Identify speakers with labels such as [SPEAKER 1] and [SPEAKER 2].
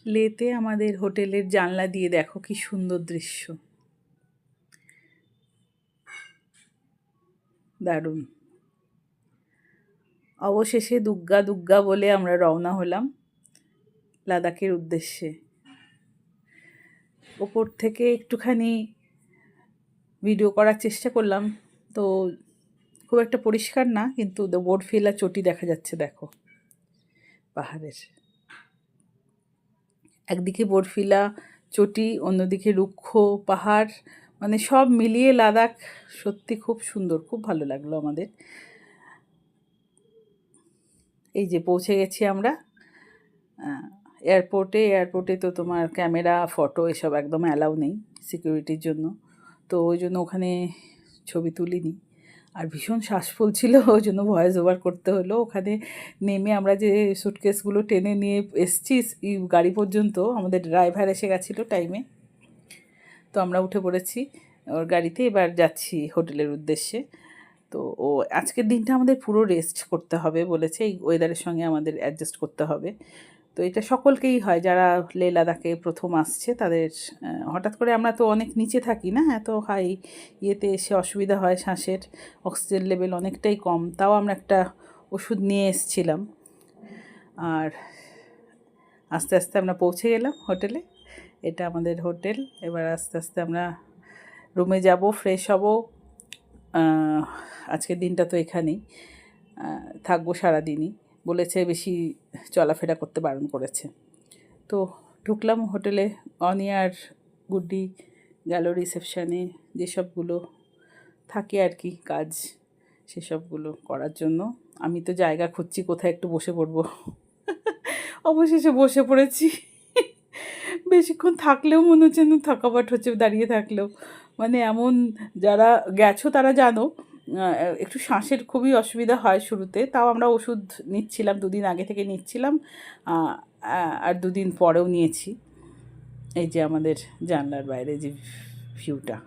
[SPEAKER 1] লেতে আমাদের হোটেলের জানলা দিয়ে দেখো কি সুন্দর দৃশ্য, দারুণ। অবশেষে দুগ্গা দুগ্গা বলে আমরা রওনা হলাম লাদাখের উদ্দেশ্যে। ওপর থেকে একটুখানি ভিডিও করার চেষ্টা করলাম, তো খুব একটা পরিষ্কার না, কিন্তু বরফিলা চটি দেখা যাচ্ছে দেখো পাহাড়ের। একদিকে বরফিলা চটি, অন্যদিকে রুক্ষ পাহাড়, মানে সব মিলিয়ে লাদাখ সত্যি খুব সুন্দর, খুব ভালো লাগলো আমাদের। এই যে পৌঁছে গেছি আমরা এয়ারপোর্টে তো তোমার ক্যামেরা ফটো এসব একদম অ্যালাউ নেই সিকিউরিটির জন্য, তো ওই জন্য ওখানে ছবি তুলিনি। আর ভীষণ শ্বাসফুল ছিল, ওই জন্য ভয়েস ওভার করতে হলো। ওখানে নেমে আমরা যে সুটকেসগুলো টেনে নিয়ে এসছি গাড়ি পর্যন্ত, আমাদের ড্রাইভার এসে গেছিলো টাইমে, তো আমরা উঠে পড়েছি ওর গাড়িতে, এবার যাচ্ছি হোটেলের উদ্দেশ্যে। তো ও আজকের দিনটা আমাদের পুরো রেস্ট করতে হবে বলেছে, এই ওয়েদারের সঙ্গে আমাদের অ্যাডজাস্ট করতে হবে। তো এটা সকলকেই হয় যারা লে লাদাখে প্রথম আসছে তাদের। হঠাৎ করে আমরা তো অনেক নিচে থাকি না, এত হাই ইয়েতে এসে অসুবিধা হয়, শ্বাসের অক্সিজেন লেভেল অনেকটাই কম। তাও আমরা একটা ওষুধ নিয়ে এসেছিলাম। আর আস্তে আস্তে আমরা পৌঁছে গেলাম হোটেলে। এটা আমাদের হোটেল। এবার আস্তে আস্তে আমরা রুমে যাব, ফ্রেশ হব। আজকের দিনটা তো এখানেই থাকবো সারাদিনই, বলেছে বেশি চলাফেরা করতে বারণ করেছে। তো ঢুকলাম হোটেলে, অনিয়ার গুড্ডি গেল রিসেপশানে, যেসবগুলো থাকে আর কি কাজ সেসবগুলো করার জন্য। আমি তো জায়গা খুঁজছি কোথায় একটু বসে পড়বো। অবশেষে বসে পড়েছি। বেশিক্ষণ থাকলেও মনে হচ্ছে না থকাবাট হচ্ছে দাঁড়িয়ে থাকলেও, মানে এমন, যারা গেছো তারা জানো একটু শ্বাসের খুবই অসুবিধা হয় শুরুতে। তাও আমরা ওষুধ নিচ্ছিলাম, 2 দিন আগে থেকে নিচ্ছিলাম, আর 2 দিন পরেও নিয়েছি। এই যে আমাদের জানলার বাইরে যে ভিউটা।